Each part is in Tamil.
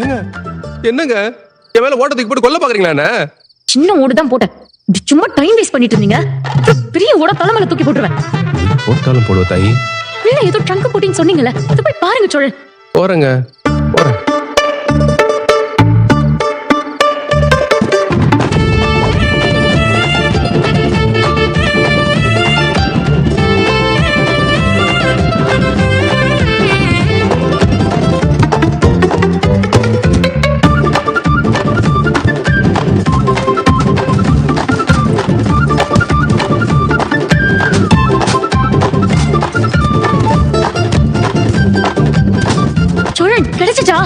ஏங்க என்னங்க என் மேல ஓட்டத்துக்கு போட்டு கொல்ல பாக்குறீங்களா என்ன? சின்ன ஓடு தான் போட்டேன். இப்படி சும்மா டைம் வேஸ்ட் பண்ணிட்டு இருந்தீங்க. பெரிய ஓட தலை மேல தூக்கி போட்டுருவேன். போட்டாலும் போடுவ தாயி. இல்ல ஏதோ ட்ரங்க் போட்டின்னு சொன்னீங்கல்ல, அது போய் பாருங்க சோழன். போறேங்க போறேன். சோழன் கிடைச்சிச்சா?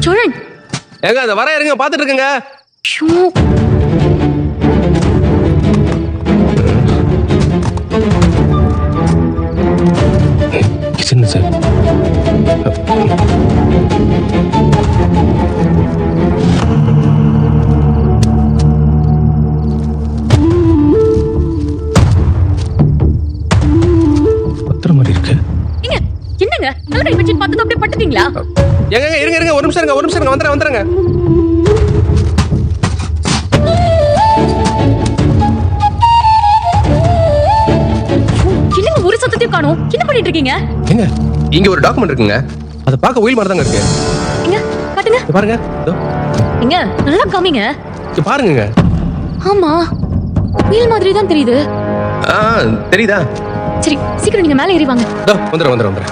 சோழன் ஏங்க அந்த வர இருங்க பாத்துட்டு இருக்கேங்க. ஷூ. சின்ன சார் பத்திர மாதிரி இருக்கு. ஏங்க என்னங்க நல்ல கை வச்சு பார்த்து அப்படியே பட்டுட்டீங்களா? ஏங்க இருங்க இருங்க ஒரு நிமிஷம் இருங்க, ஒரு நிமிஷம் இருங்க, வந்துடுறேங்க. என்னங்க ஒரு சத்தத்தையும் காணோம். என்ன பண்ணிட்டு இருக்கீங்க? ஏங்க இங்க ஒரு டாக்குமெண்ட் இருக்குங்க, அதை பார்க்க ஒயில் மாதிரி தாங்க இருக்கு. ஏங்க காட்டுங்க. இங்க பாருங்க. இதோ. ஏங்க நல்லா காமிங்க. இங்க பாருங்க. ஆமா வீல் மாதிரி தான் தெரியுது. தெரியுதா? சரி சீக்கிரம் நீங்க மேல ஏறி வாங்க. இதோ வந்துடுறேன்.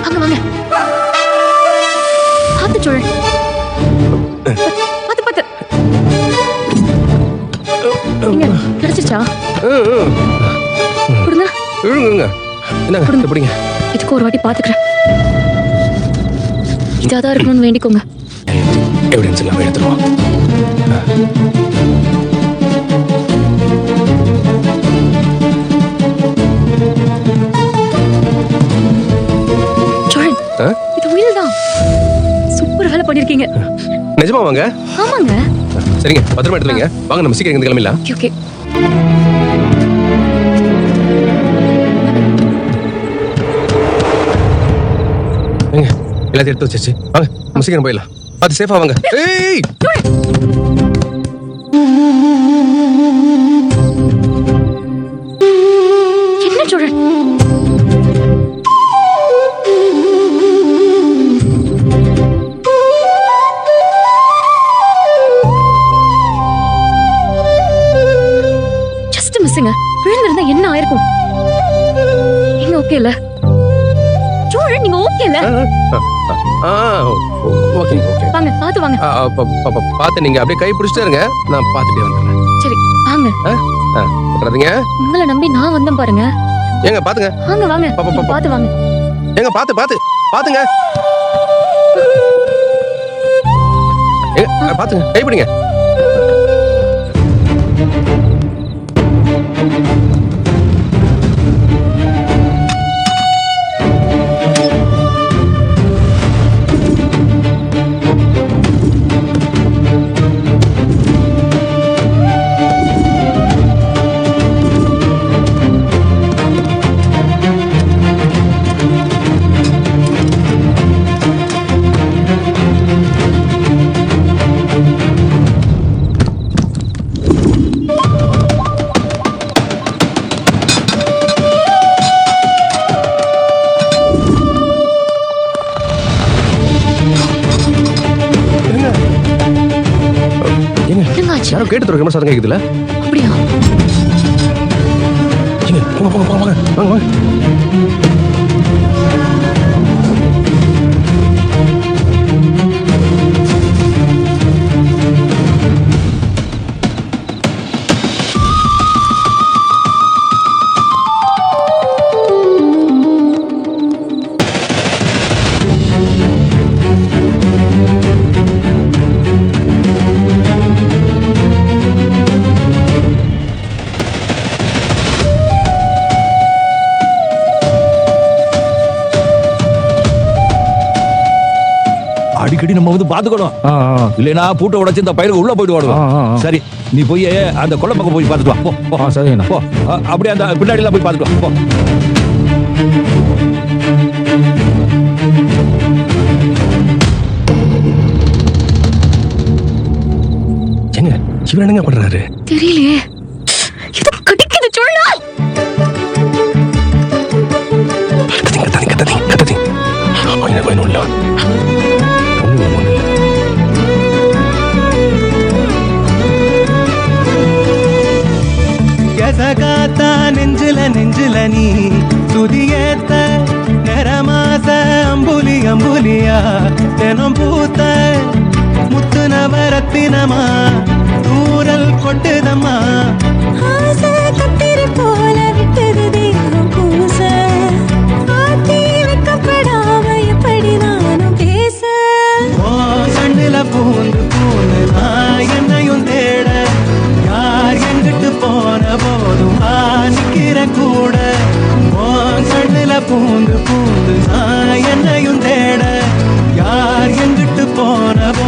அங்க வாங்க. பார்த்து சோழன். பார்த்து. ஏங்க கிடைச்சிச்சா? கொடுங்க. இழுங்க. என்னங்க பிடிங்க. இதுக்கு ஒரு வாட்டி பாத்துக்கிறேன். இதாதான் இருக்கணும்னு வேண்டிக்கோங்க. எவிடன்ஸ் எல்லாம் எடுத்துருவோம். சோழன் இது வீல் தான். சூப்பர் வேலை பண்ணிருக்கீங்க. நிஜமா வாங்க. ஆமாங்க. சரிங்க பத்திரமா எடுத்துருங்க. வாங்க நம்ம சீக்கிரம் இருந்து கிளம்பிடலாம். ஓகே. ஏங்க எல்லாத்தையும் எடுத்து வச்சிருச்சு. வாங்க நம்ம சீக்கிரம் போயிடலாம். பார்த்து சேஃபா வாங்க. ஏய் என்ன சோழன்? ஜஸ்ட் மிஸ்ஸிங்க. விழுந்திருந்தா என்ன ஆயிருக்கும்? நீங்க ஓகே இல்ல? சோழன் நீங்க ஓகே இல்ல? ஓகே வாங்க பாத்து வாங்க. பார்த்து நீங்க அப்படியே கை பிடிச்சிட்டே இருங்க, நான் பார்த்துட்டே வந்துடுறேன். சரி வாங்க. விட்டுறாதீங்க. உங்களை நம்பி நான் வந்தேன் பாருங்க. ஏங்க பாத்துங்க. வாங்க பாத்து வாங்க. ஏங்க பாத்துங்க. ஏங்க பாத்துங்க, கை பிடிங்க. யாரோ கேட்டு திறக்கிற மாதிரி சத்தம் கேக்குதுல? அப்படியா? வாங்க. அடிக்கடி நம்ம வந்து பாத்துக்கணும். இல்லைன்னா பூட்டை உடைச்சு இந்த பயிருக்கு உள்ள போயிட்டு வாடுவோம். சரி, நீ போய் அந்த கொல்லை பக்கம் போய் பாத்துட்டு வா. போ சரிண்ணா போ. அப்படியே அந்த பின்னாடி எல்லாம் போய் பாத்துட்டு வா. போ. ஏங்க இவர் என்னங்க பண்றாரு? தெரியலையே. ஏதோ கடிக்குது சோழா. கத்தாதீங்க. ஒண்ணும் இல்ல. எசகாத்தா நெஞ்சில நீ துதியேத்த நிறமாச அம்புலியா தினம் பூத்த முத்து நவரத்தினமா தூரல் கொட்டுதம்மா கத்திரி போல விட்டது தேகம் பூச ஆத்தி வைக்கப்படாம எப்படி நானும் பேச கண்ணுல பூந்து நான் என்னையும் தேட யார் எங்கிட்டு போன போதும் நிக்கிற கூட கண்ணுல பூந்து